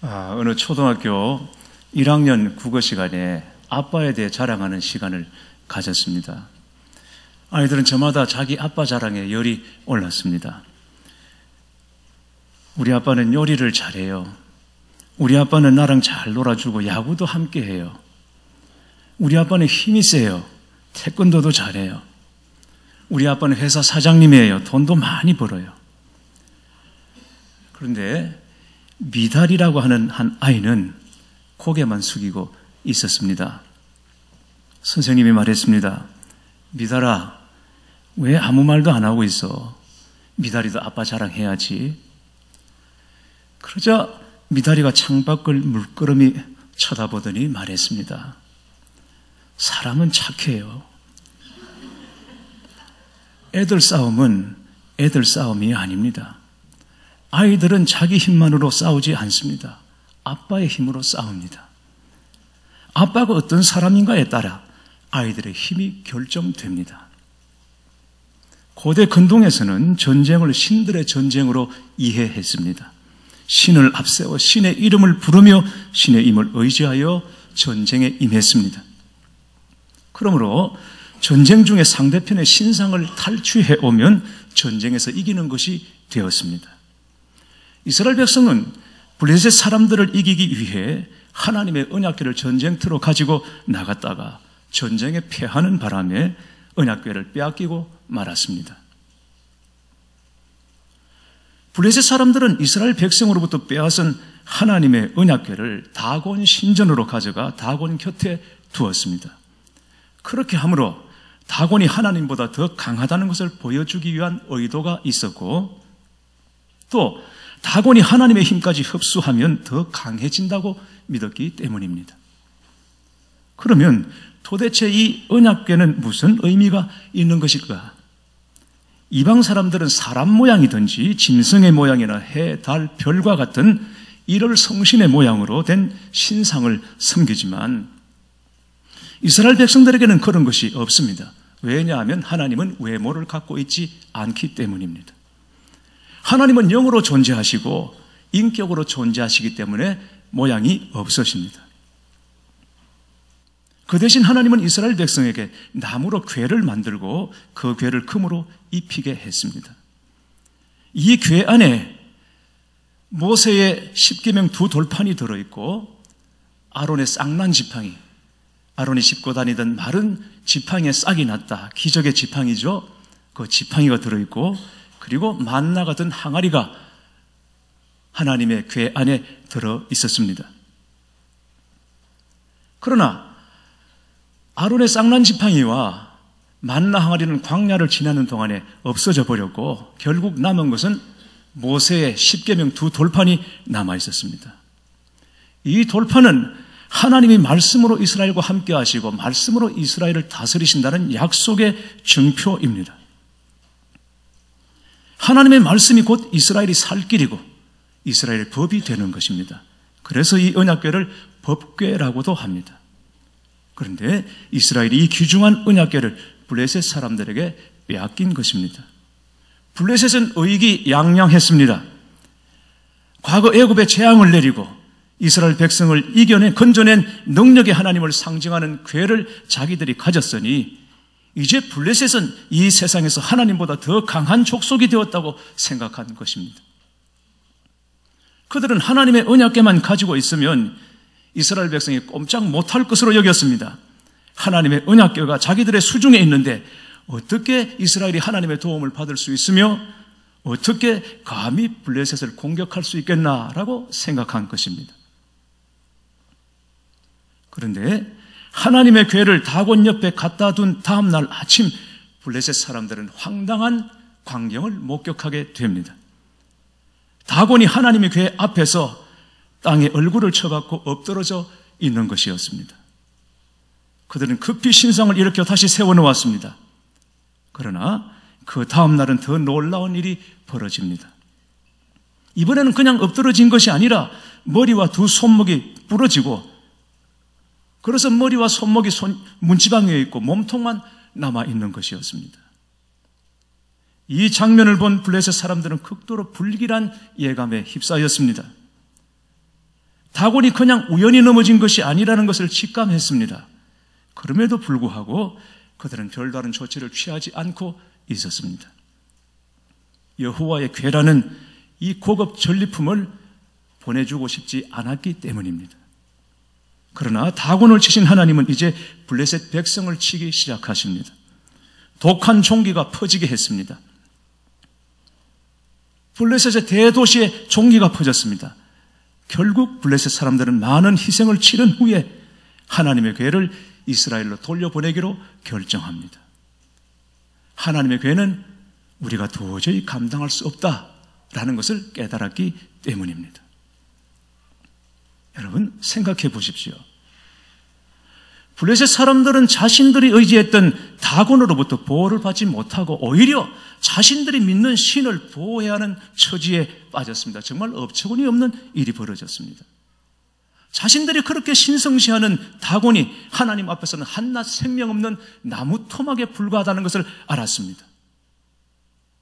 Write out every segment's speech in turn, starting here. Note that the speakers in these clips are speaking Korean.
어느 초등학교 1학년 국어 시간에 아빠에 대해 자랑하는 시간을 가졌습니다. 아이들은 저마다 자기 아빠 자랑에 열이 올랐습니다. 우리 아빠는 요리를 잘해요. 우리 아빠는 나랑 잘 놀아주고 야구도 함께 해요. 우리 아빠는 힘이 세요. 태권도도 잘해요. 우리 아빠는 회사 사장님이에요. 돈도 많이 벌어요. 그런데 미달이라고 하는 한 아이는 고개만 숙이고 있었습니다. 선생님이 말했습니다. 미달아, 왜 아무 말도 안 하고 있어? 미달이도 아빠 자랑해야지. 그러자 미달이가 창밖을 물끄러미 쳐다보더니 말했습니다. 사람은 착해요. 애들 싸움은 애들 싸움이 아닙니다. 아이들은 자기 힘만으로 싸우지 않습니다. 아빠의 힘으로 싸웁니다. 아빠가 어떤 사람인가에 따라 아이들의 힘이 결정됩니다. 고대 근동에서는 전쟁을 신들의 전쟁으로 이해했습니다. 신을 앞세워 신의 이름을 부르며 신의 힘을 의지하여 전쟁에 임했습니다. 그러므로 전쟁 중에 상대편의 신상을 탈취해 오면 전쟁에서 이기는 것이 되었습니다. 이스라엘 백성은 블레셋 사람들을 이기기 위해 하나님의 언약궤를 전쟁터로 가지고 나갔다가 전쟁에 패하는 바람에 언약궤를 빼앗기고 말았습니다. 블레셋 사람들은 이스라엘 백성으로부터 빼앗은 하나님의 언약궤를 다곤 신전으로 가져가 다곤 곁에 두었습니다. 그렇게 함으로 다곤이 하나님보다 더 강하다는 것을 보여주기 위한 의도가 있었고, 또 다곤이 하나님의 힘까지 흡수하면 더 강해진다고 믿었기 때문입니다. 그러면 도대체 이 언약궤는 무슨 의미가 있는 것일까? 이방 사람들은 사람 모양이든지 짐승의 모양이나 해, 달, 별과 같은 일월 성신의 모양으로 된 신상을 섬기지만 이스라엘 백성들에게는 그런 것이 없습니다. 왜냐하면 하나님은 외모를 갖고 있지 않기 때문입니다. 하나님은 영으로 존재하시고 인격으로 존재하시기 때문에 모양이 없으십니다. 그 대신 하나님은 이스라엘 백성에게 나무로 궤를 만들고 그 궤를 금으로 입히게 했습니다. 이 궤 안에 모세의 십계명 두 돌판이 들어있고 아론의 쌍난 지팡이, 아론이 짚고 다니던 마른 지팡이에 싹이 났다. 기적의 지팡이죠. 그 지팡이가 들어있고, 그리고 만나 같은 항아리가 하나님의 궤 안에 들어 있었습니다. 그러나 아론의 쌍난 지팡이와 만나 항아리는 광야를 지나는 동안에 없어져 버렸고, 결국 남은 것은 모세의 십계명 두 돌판이 남아 있었습니다. 이 돌판은 하나님이 말씀으로 이스라엘과 함께 하시고 말씀으로 이스라엘을 다스리신다는 약속의 증표입니다. 하나님의 말씀이 곧 이스라엘이 살 길이고 이스라엘의 법이 되는 것입니다. 그래서 이 언약궤를 법궤라고도 합니다. 그런데 이스라엘이 이 귀중한 언약궤를 블레셋 사람들에게 빼앗긴 것입니다. 블레셋은 의기양양했습니다. 과거 애굽의 재앙을 내리고 이스라엘 백성을 건져낸 능력의 하나님을 상징하는 궤를 자기들이 가졌으니 이제 블레셋은 이 세상에서 하나님보다 더 강한 족속이 되었다고 생각한 것입니다. 그들은 하나님의 언약궤만 가지고 있으면 이스라엘 백성이 꼼짝 못할 것으로 여겼습니다. 하나님의 언약궤가 자기들의 수중에 있는데 어떻게 이스라엘이 하나님의 도움을 받을 수 있으며 어떻게 감히 블레셋을 공격할 수 있겠나라고 생각한 것입니다. 그런데 하나님의 궤를 다곤 옆에 갖다 둔 다음 날 아침 블레셋 사람들은 황당한 광경을 목격하게 됩니다. 다곤이 하나님의 궤 앞에서 땅에 얼굴을 쳐박고 엎드러져 있는 것이었습니다. 그들은 급히 신상을 일으켜 다시 세워놓았습니다. 그러나 그 다음 날은 더 놀라운 일이 벌어집니다. 이번에는 그냥 엎드러진 것이 아니라 머리와 두 손목이 부러지고, 그래서 머리와 손목이 문지방 위에 있고 몸통만 남아있는 것이었습니다. 이 장면을 본 블레셋 사람들은 극도로 불길한 예감에 휩싸였습니다. 다곤이 그냥 우연히 넘어진 것이 아니라는 것을 직감했습니다. 그럼에도 불구하고 그들은 별다른 조치를 취하지 않고 있었습니다. 여호와의 궤라는 이 고급 전리품을 보내주고 싶지 않았기 때문입니다. 그러나 다곤을 치신 하나님은 이제 블레셋 백성을 치기 시작하십니다. 독한 종기가 퍼지게 했습니다. 블레셋의 대도시에 종기가 퍼졌습니다. 결국 블레셋 사람들은 많은 희생을 치른 후에 하나님의 궤를 이스라엘로 돌려보내기로 결정합니다. 하나님의 궤는 우리가 도저히 감당할 수 없다라는 것을 깨달았기 때문입니다. 여러분 생각해 보십시오. 블레셋 사람들은 자신들이 의지했던 다곤으로부터 보호를 받지 못하고 오히려 자신들이 믿는 신을 보호해야 하는 처지에 빠졌습니다. 정말 어처구니 없는 일이 벌어졌습니다. 자신들이 그렇게 신성시하는 다곤이 하나님 앞에서는 한낱 생명 없는 나무 토막에 불과하다는 것을 알았습니다.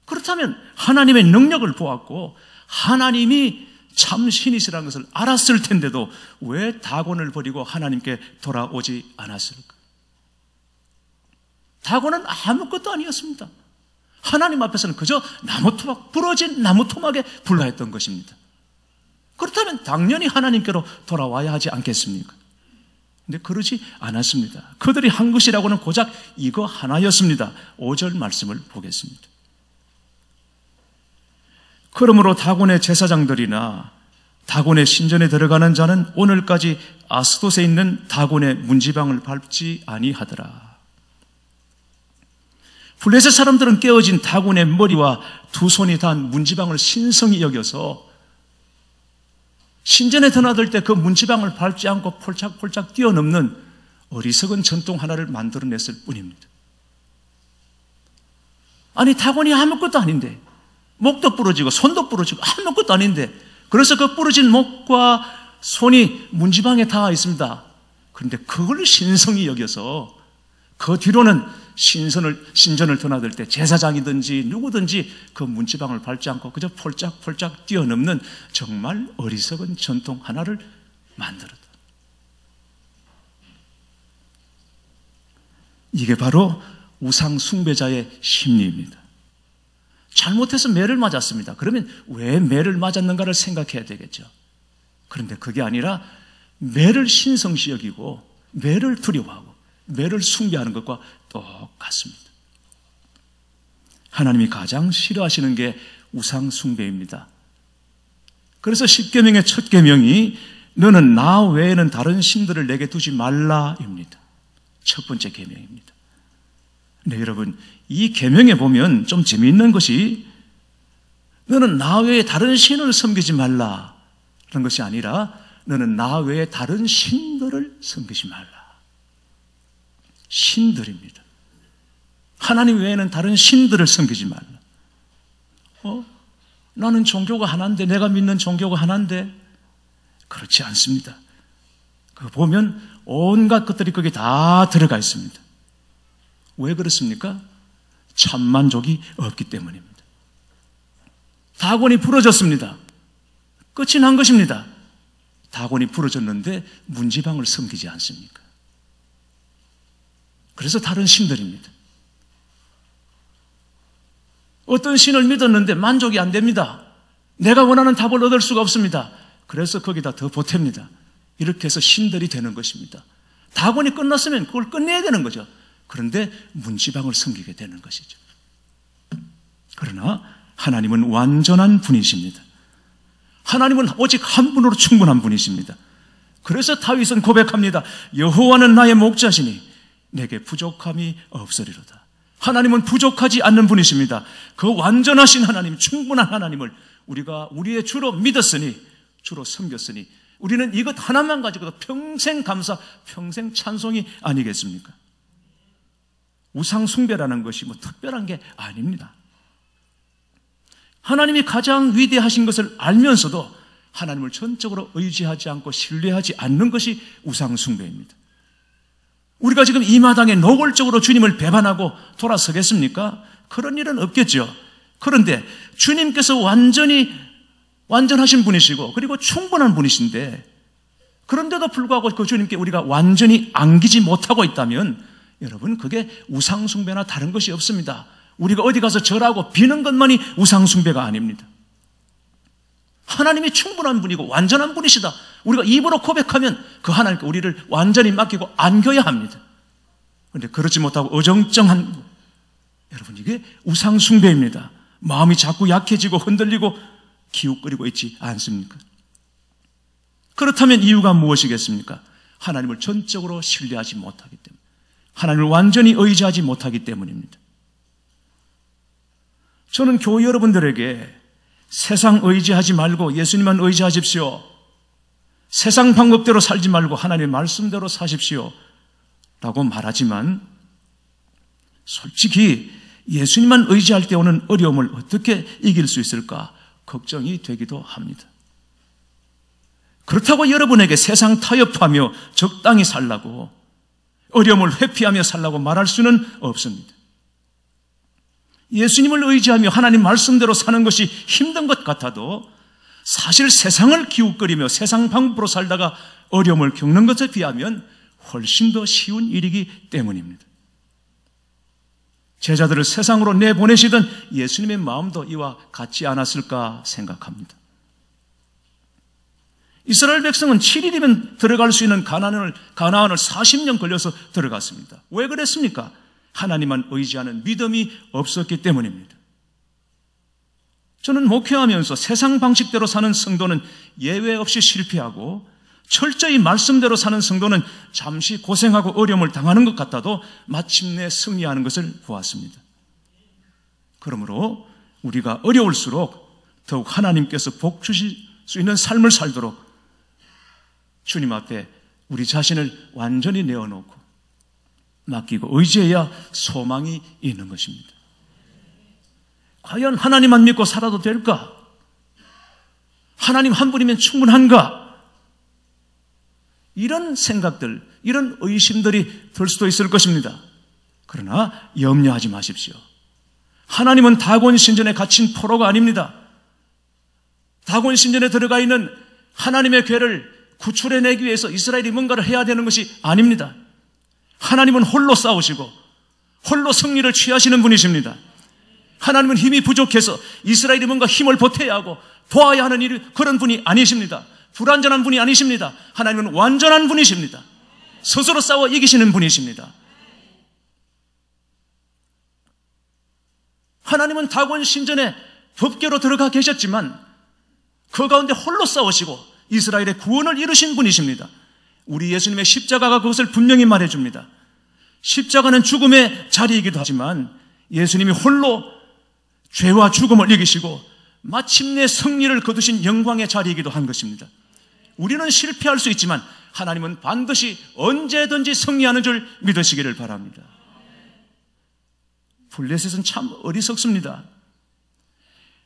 그렇다면 하나님의 능력을 보았고 하나님이 참 신이시라는 것을 알았을 텐데도 왜 다곤을 버리고 하나님께 돌아오지 않았을까? 다곤은 아무것도 아니었습니다. 하나님 앞에서는 그저 나무토막, 부러진 나무토막에 불과했던 것입니다. 그렇다면 당연히 하나님께로 돌아와야 하지 않겠습니까? 근데 그러지 않았습니다. 그들이 한 것이라고는 고작 이거 하나였습니다. 5절 말씀을 보겠습니다. 그러므로 다곤의 제사장들이나 다곤의 신전에 들어가는 자는 오늘까지 아스돗에 있는 다곤의 문지방을 밟지 아니하더라. 블레셋 사람들은 깨어진 다곤의 머리와 두 손이 단 문지방을 신성히 여겨서 신전에 드나들 때 그 문지방을 밟지 않고 폴짝폴짝 뛰어넘는 어리석은 전통 하나를 만들어냈을 뿐입니다. 아니 다곤이 아무것도 아닌데 목도 부러지고 손도 부러지고 아무것도 아닌데 그래서 그 부러진 목과 손이 문지방에 닿아 있습니다. 그런데 그걸 신성히 여겨서 그 뒤로는 신전을 드나들 때 제사장이든지 누구든지 그 문지방을 밟지 않고 그저 폴짝폴짝 뛰어넘는 정말 어리석은 전통 하나를 만들었다. 이게 바로 우상 숭배자의 심리입니다. 잘못해서 매를 맞았습니다. 그러면 왜 매를 맞았는가를 생각해야 되겠죠. 그런데 그게 아니라 매를 신성시 여기고 매를 두려워하고 매를 숭배하는 것과 똑같습니다. 하나님이 가장 싫어하시는 게 우상 숭배입니다. 그래서 십계명의 첫 계명이 너는 나 외에는 다른 신들을 내게 두지 말라입니다. 첫 번째 계명입니다. 네, 여러분, 이 계명에 보면 좀 재미있는 것이 너는 나 외에 다른 신을 섬기지 말라라는 것이 아니라 너는 나 외에 다른 신들을 섬기지 말라. 신들입니다. 하나님 외에는 다른 신들을 섬기지 말라. 나는 종교가 하나인데, 내가 믿는 종교가 하나인데, 그렇지 않습니다. 그거 보면 온갖 것들이 거기에 다 들어가 있습니다. 왜 그렇습니까? 참만족이 없기 때문입니다. 다곤이 부러졌습니다. 끝이 난 것입니다. 다곤이 부러졌는데 문지방을 섬기지 않습니까? 그래서 다른 신들입니다. 어떤 신을 믿었는데 만족이 안 됩니다. 내가 원하는 답을 얻을 수가 없습니다. 그래서 거기다 더 보탭니다. 이렇게 해서 신들이 되는 것입니다. 다곤이 끝났으면 그걸 끝내야 되는 거죠. 그런데 문지방을 섬기게 되는 것이죠. 그러나 하나님은 완전한 분이십니다. 하나님은 오직 한 분으로 충분한 분이십니다. 그래서 다윗은 고백합니다. 여호와는 나의 목자시니 내게 부족함이 없으리로다. 하나님은 부족하지 않는 분이십니다. 그 완전하신 하나님, 충분한 하나님을 우리가 우리의 주로 믿었으니, 주로 섬겼으니 우리는 이것 하나만 가지고도 평생 감사, 평생 찬송이 아니겠습니까? 우상 숭배라는 것이 뭐 특별한 게 아닙니다. 하나님이 가장 위대하신 것을 알면서도 하나님을 전적으로 의지하지 않고 신뢰하지 않는 것이 우상 숭배입니다. 우리가 지금 이 마당에 노골적으로 주님을 배반하고 돌아서겠습니까? 그런 일은 없겠죠. 그런데 주님께서 완전하신 분이시고 그리고 충분한 분이신데 그런데도 불구하고 그 주님께 우리가 완전히 안기지 못하고 있다면 여러분, 그게 우상숭배나 다른 것이 없습니다. 우리가 어디 가서 절하고 비는 것만이 우상숭배가 아닙니다. 하나님이 충분한 분이고 완전한 분이시다. 우리가 입으로 고백하면 그 하나님께 우리를 완전히 맡기고 안겨야 합니다. 그런데 그렇지 못하고 어정쩡한, 여러분, 이게 우상숭배입니다. 마음이 자꾸 약해지고 흔들리고 기웃거리고 있지 않습니까? 그렇다면 이유가 무엇이겠습니까? 하나님을 전적으로 신뢰하지 못하기 때문에, 하나님을 완전히 의지하지 못하기 때문입니다. 저는 교회 여러분들에게 세상 의지하지 말고 예수님만 의지하십시오, 세상 방법대로 살지 말고 하나님의 말씀대로 사십시오 라고 말하지만, 솔직히 예수님만 의지할 때 오는 어려움을 어떻게 이길 수 있을까 걱정이 되기도 합니다. 그렇다고 여러분에게 세상 타협하며 적당히 살라고, 어려움을 회피하며 살라고 말할 수는 없습니다. 예수님을 의지하며 하나님 말씀대로 사는 것이 힘든 것 같아도 사실 세상을 기웃거리며 세상 방법으로 살다가 어려움을 겪는 것에 비하면 훨씬 더 쉬운 일이기 때문입니다. 제자들을 세상으로 내보내시던 예수님의 마음도 이와 같지 않았을까 생각합니다. 이스라엘 백성은 7일이면 들어갈 수 있는 가나안을 40년 걸려서 들어갔습니다. 왜 그랬습니까? 하나님만 의지하는 믿음이 없었기 때문입니다. 저는 목회하면서 세상 방식대로 사는 성도는 예외 없이 실패하고, 철저히 말씀대로 사는 성도는 잠시 고생하고 어려움을 당하는 것 같아도 마침내 승리하는 것을 보았습니다. 그러므로 우리가 어려울수록 더욱 하나님께서 복 주실 수 있는 삶을 살도록 주님 앞에 우리 자신을 완전히 내어놓고 맡기고 의지해야 소망이 있는 것입니다. 과연 하나님만 믿고 살아도 될까? 하나님 한 분이면 충분한가? 이런 생각들, 이런 의심들이 들 수도 있을 것입니다. 그러나 염려하지 마십시오. 하나님은 다곤 신전에 갇힌 포로가 아닙니다. 다곤 신전에 들어가 있는 하나님의 괴를 구출해내기 위해서 이스라엘이 뭔가를 해야 되는 것이 아닙니다. 하나님은 홀로 싸우시고 홀로 승리를 취하시는 분이십니다. 하나님은 힘이 부족해서 이스라엘이 뭔가 힘을 보태야 하고 도와야 하는 그런 분이 아니십니다. 불완전한 분이 아니십니다. 하나님은 완전한 분이십니다. 스스로 싸워 이기시는 분이십니다. 하나님은 다곤 신전에 법궤로 들어가 계셨지만 그 가운데 홀로 싸우시고 이스라엘의 구원을 이루신 분이십니다. 우리 예수님의 십자가가 그것을 분명히 말해줍니다. 십자가는 죽음의 자리이기도 하지만 예수님이 홀로 죄와 죽음을 이기시고 마침내 승리를 거두신 영광의 자리이기도 한 것입니다. 우리는 실패할 수 있지만 하나님은 반드시 언제든지 승리하는 줄 믿으시기를 바랍니다. 블레셋은 참 어리석습니다.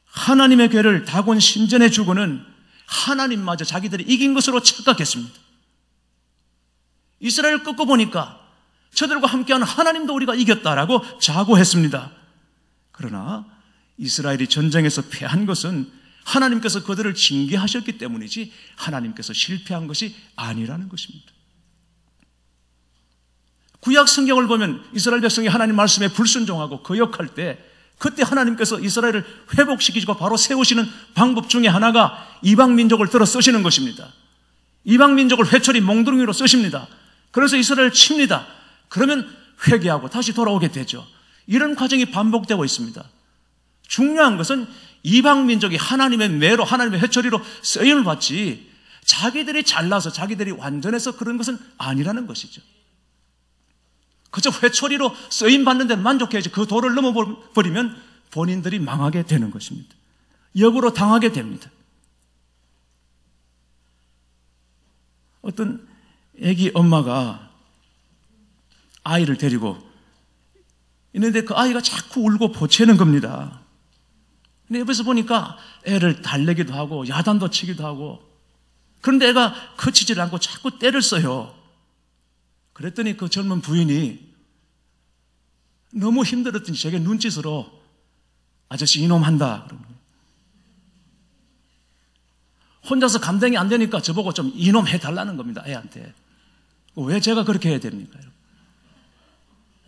하나님의 괴를 다곤 신전에 주고는 하나님마저 자기들이 이긴 것으로 착각했습니다. 이스라엘을 꺾고 보니까 저들과 함께하는 하나님도 우리가 이겼다라고 자고했습니다. 그러나 이스라엘이 전쟁에서 패한 것은 하나님께서 그들을 징계하셨기 때문이지 하나님께서 실패한 것이 아니라는 것입니다. 구약 성경을 보면 이스라엘 백성이 하나님 말씀에 불순종하고 거역할 때 그때 하나님께서 이스라엘을 회복시키시고 바로 세우시는 방법 중에 하나가 이방 민족을 들어 쓰시는 것입니다. 이방 민족을 회초리 몽둥이로 쓰십니다. 그래서 이스라엘을 칩니다. 그러면 회개하고 다시 돌아오게 되죠. 이런 과정이 반복되고 있습니다. 중요한 것은 이방 민족이 하나님의 매로, 하나님의 회초리로 쓰임을 받지 자기들이 잘나서 자기들이 완전해서 그런 것은 아니라는 것이죠. 그저 회초리로 쓰임 받는 데 만족해야지 그 도를 넘어버리면 본인들이 망하게 되는 것입니다. 역으로 당하게 됩니다. 어떤 애기 엄마가 아이를 데리고 있는데 그 아이가 자꾸 울고 보채는 겁니다. 근데 옆에서 보니까 애를 달래기도 하고 야단도 치기도 하고, 그런데 애가 그치질 않고 자꾸 때를 써요. 그랬더니 그 젊은 부인이 너무 힘들었더니 제게 눈짓으로 아저씨 이놈 한다. 혼자서 감당이 안 되니까 저보고 좀 이놈 해달라는 겁니다. 애한테. 왜 제가 그렇게 해야 됩니까?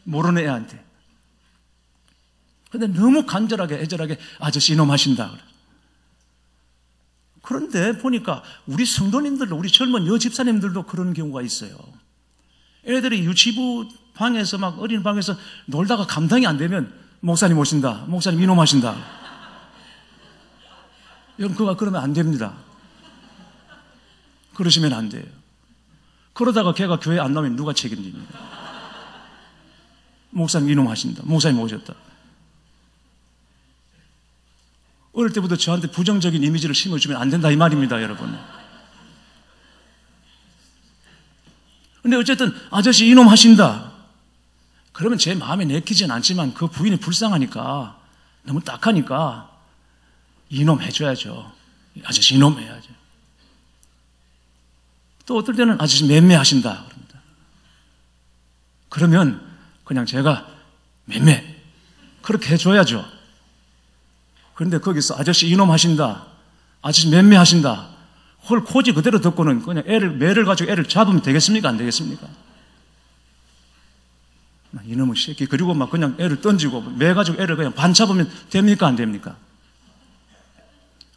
모르는 애한테. 근데 너무 간절하게 애절하게 아저씨 이놈 하신다. 그런데 보니까 우리 성도님들도 우리 젊은 여집사님들도 그런 경우가 있어요. 애들이 유치부 방에서 막 어린 방에서 놀다가 감당이 안 되면 목사님 오신다. 목사님 이놈 하신다. 여러분 그거 그러면 안 됩니다. 그러시면 안 돼요. 그러다가 걔가 교회 안 나오면 누가 책임집니까? 목사님 이놈 하신다. 목사님 오셨다. 어릴 때부터 저한테 부정적인 이미지를 심어주면 안 된다 이 말입니다, 여러분. 근데 어쨌든 아저씨 이놈 하신다. 그러면 제 마음에 내키진 않지만 그 부인이 불쌍하니까 너무 딱하니까 이놈 해줘야죠. 아저씨 이놈 해야죠. 또 어떨 때는 아저씨 맴매 하신다 그럽니다. 그러면 그냥 제가 맴매 그렇게 해줘야죠. 그런데 거기서 아저씨 이놈 하신다, 아저씨 맴매 하신다, 헐 코지 그대로 듣고는 그냥 매를 가지고 애를 잡으면 되겠습니까? 안 되겠습니까? 이놈의 새끼. 그리고 막 그냥 애를 던지고 매 가지고 애를 그냥 반 잡으면 됩니까? 안 됩니까?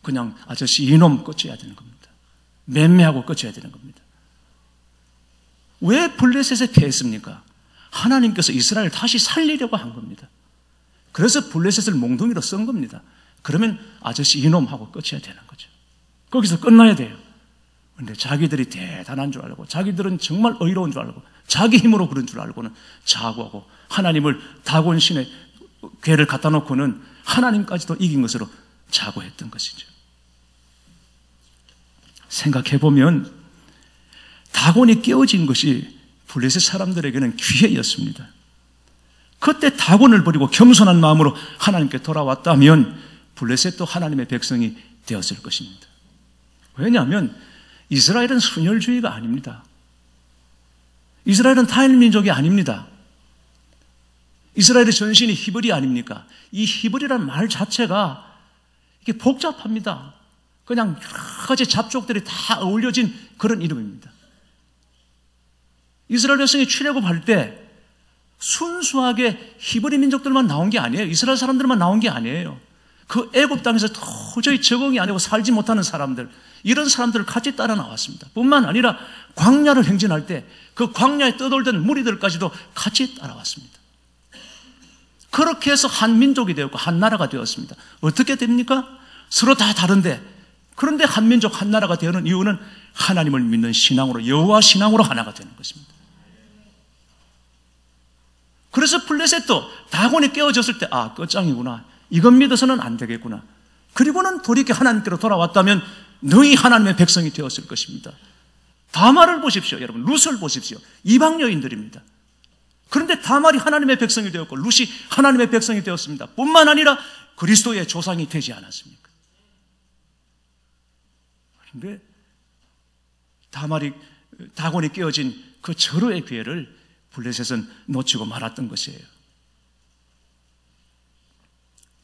그냥 아저씨 이놈 끝이어야 되는 겁니다. 맴매하고 끝이어야 되는 겁니다. 왜 블레셋에 패했습니까? 하나님께서 이스라엘을 다시 살리려고 한 겁니다. 그래서 블레셋을 몽둥이로 쓴 겁니다. 그러면 아저씨 이놈하고 끝이어야 되는 거죠. 거기서 끝나야 돼요. 그런데 자기들이 대단한 줄 알고, 자기들은 정말 의로운 줄 알고, 자기 힘으로 그런 줄 알고는 자고하고, 하나님을 다곤 신의 괴를 갖다 놓고는 하나님까지도 이긴 것으로 자고했던 것이죠. 생각해보면 다곤이 깨어진 것이 블레셋 사람들에게는 기회였습니다. 그때 다곤을 버리고 겸손한 마음으로 하나님께 돌아왔다면 블레셋도 하나님의 백성이 되었을 것입니다. 왜냐하면 이스라엘은 순혈주의가 아닙니다. 이스라엘은 타일민족이 아닙니다. 이스라엘의 전신이 히브리 아닙니까? 이 히브리라는 말 자체가 이게 복잡합니다. 그냥 여러 가지 잡족들이 다 어울려진 그런 이름입니다. 이스라엘 백성이 출애굽할 때 순수하게 히브리 민족들만 나온 게 아니에요. 이스라엘 사람들만 나온 게 아니에요. 그 애굽 땅에서 도저히 적응이 안 되고 살지 못하는 사람들, 이런 사람들을 같이 따라 나왔습니다. 뿐만 아니라 광야를 행진할 때 그 광야에 떠돌던 무리들까지도 같이 따라왔습니다. 그렇게 해서 한 민족이 되었고 한 나라가 되었습니다. 어떻게 됩니까? 서로 다 다른데, 그런데 한 민족 한 나라가 되는 이유는 하나님을 믿는 신앙으로, 여호와 신앙으로 하나가 되는 것입니다. 그래서 블레셋도 다곤이 깨어졌을 때 끝장이구나, 이것 믿어서는 안 되겠구나, 그리고는 돌이켜 하나님께로 돌아왔다면 너희 하나님의 백성이 되었을 것입니다. 다말을 보십시오. 여러분, 룻을 보십시오. 이방 여인들입니다. 그런데 다말이 하나님의 백성이 되었고 룻이 하나님의 백성이 되었습니다. 뿐만 아니라 그리스도의 조상이 되지 않았습니까? 그런데 다곤이 깨어진 그 절호의 기회를 블레셋은 놓치고 말았던 것이에요.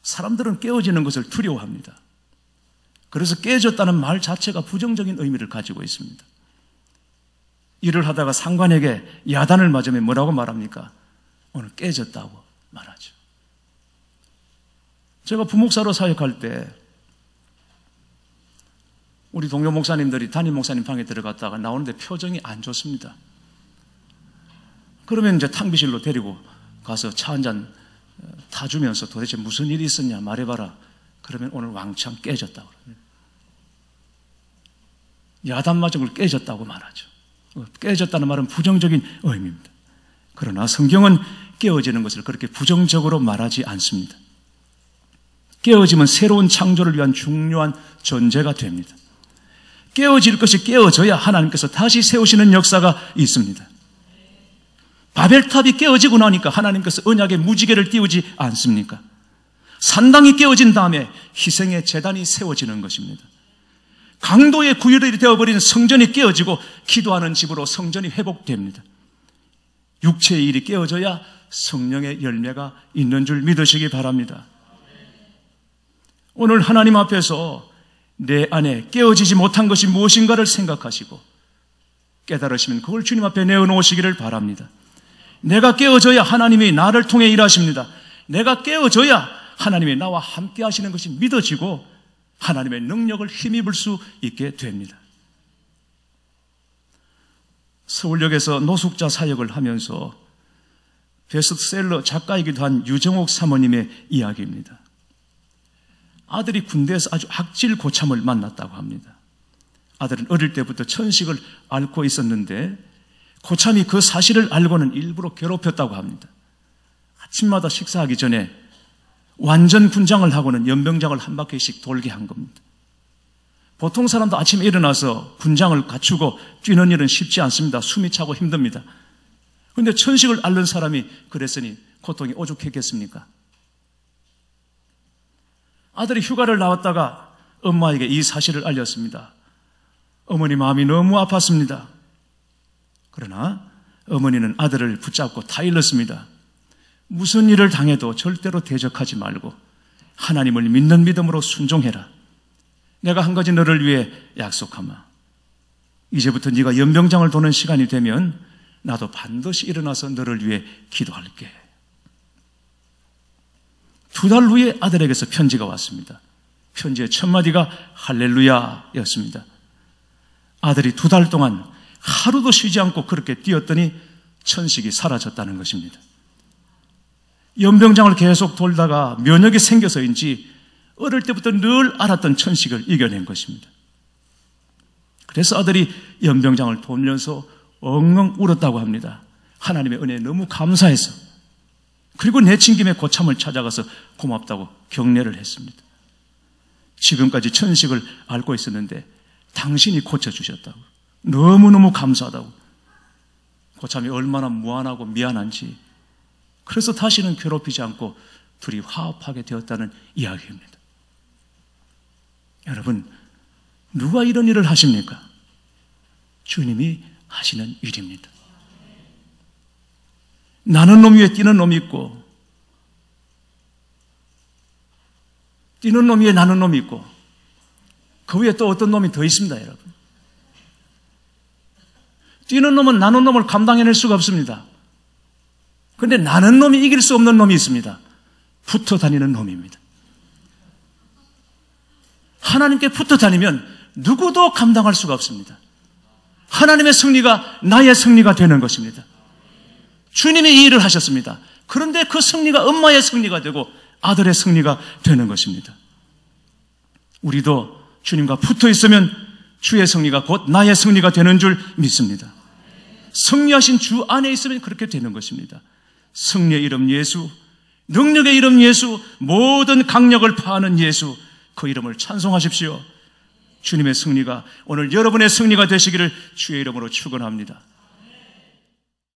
사람들은 깨어지는 것을 두려워합니다. 그래서 깨어졌다는 말 자체가 부정적인 의미를 가지고 있습니다. 일을 하다가 상관에게 야단을 맞으면 뭐라고 말합니까? 오늘 깨졌다고 말하죠. 제가 부목사로 사역할 때 우리 동료 목사님들이 담임 목사님 방에 들어갔다가 나오는데 표정이 안 좋습니다. 그러면 이제 탕비실로 데리고 가서 차 한잔 타주면서 도대체 무슨 일이 있었냐 말해봐라. 그러면 오늘 왕창 깨졌다고 그럽니다. 야단 맞은 걸 깨졌다고 말하죠. 깨졌다는 말은 부정적인 의미입니다. 그러나 성경은 깨어지는 것을 그렇게 부정적으로 말하지 않습니다. 깨어짐은 새로운 창조를 위한 중요한 전제가 됩니다. 깨어질 것이 깨어져야 하나님께서 다시 세우시는 역사가 있습니다. 바벨탑이 깨어지고 나니까 하나님께서 언약의 무지개를 띄우지 않습니까? 산당이 깨어진 다음에 희생의 제단이 세워지는 것입니다. 강도의 구유들이 되어버린 성전이 깨어지고 기도하는 집으로 성전이 회복됩니다. 육체의 일이 깨어져야 성령의 열매가 있는 줄 믿으시기 바랍니다. 오늘 하나님 앞에서 내 안에 깨어지지 못한 것이 무엇인가를 생각하시고 깨달으시면 그걸 주님 앞에 내어놓으시기를 바랍니다. 내가 깨어져야 하나님이 나를 통해 일하십니다. 내가 깨어져야 하나님이 나와 함께 하시는 것이 믿어지고 하나님의 능력을 힘입을 수 있게 됩니다. 서울역에서 노숙자 사역을 하면서 베스트셀러 작가이기도 한 유정옥 사모님의 이야기입니다. 아들이 군대에서 아주 악질 고참을 만났다고 합니다. 아들은 어릴 때부터 천식을 앓고 있었는데 고참이 그 사실을 알고는 일부러 괴롭혔다고 합니다. 아침마다 식사하기 전에 완전 군장을 하고는 연병장을 한 바퀴씩 돌게 한 겁니다. 보통 사람도 아침에 일어나서 군장을 갖추고 뛰는 일은 쉽지 않습니다. 숨이 차고 힘듭니다. 그런데 천식을 앓는 사람이 그랬으니 고통이 오죽했겠습니까? 아들이 휴가를 나왔다가 엄마에게 이 사실을 알렸습니다. 어머니 마음이 너무 아팠습니다. 그러나 어머니는 아들을 붙잡고 다 일렀습니다. 무슨 일을 당해도 절대로 대적하지 말고 하나님을 믿는 믿음으로 순종해라. 내가 한 가지 너를 위해 약속하마. 이제부터 네가 연병장을 도는 시간이 되면 나도 반드시 일어나서 너를 위해 기도할게. 2달 후에 아들에게서 편지가 왔습니다. 편지의 첫 마디가 할렐루야였습니다. 아들이 2달 동안 하루도 쉬지 않고 그렇게 뛰었더니 천식이 사라졌다는 것입니다. 연병장을 계속 돌다가 면역이 생겨서인지 어릴 때부터 늘 알았던 천식을 이겨낸 것입니다. 그래서 아들이 연병장을 돌면서 엉엉 울었다고 합니다. 하나님의 은혜에 너무 감사해서. 그리고 내친 김에 고참을 찾아가서 고맙다고 격려를 했습니다. 지금까지 천식을 앓고 있었는데 당신이 고쳐주셨다고, 너무너무 감사하다고. 고참이 얼마나 무안하고 미안한지, 그래서 다시는 괴롭히지 않고 둘이 화합하게 되었다는 이야기입니다. 여러분, 누가 이런 일을 하십니까? 주님이 하시는 일입니다. 나는 놈 위에 뛰는 놈이 있고, 뛰는 놈 위에 나는 놈이 있고, 그 위에 또 어떤 놈이 더 있습니다, 여러분. 뛰는 놈은 나는 놈을 감당해낼 수가 없습니다. 그런데 나는 놈이 이길 수 없는 놈이 있습니다. 붙어 다니는 놈입니다. 하나님께 붙어 다니면 누구도 감당할 수가 없습니다. 하나님의 승리가 나의 승리가 되는 것입니다. 주님이 이 일을 하셨습니다. 그런데 그 승리가 엄마의 승리가 되고 아들의 승리가 되는 것입니다. 우리도 주님과 붙어 있으면 주의 승리가 곧 나의 승리가 되는 줄 믿습니다. 승리하신 주 안에 있으면 그렇게 되는 것입니다. 승리의 이름 예수, 능력의 이름 예수, 모든 강력을 파하는 예수, 그 이름을 찬송하십시오. 주님의 승리가 오늘 여러분의 승리가 되시기를 주의 이름으로 축원합니다.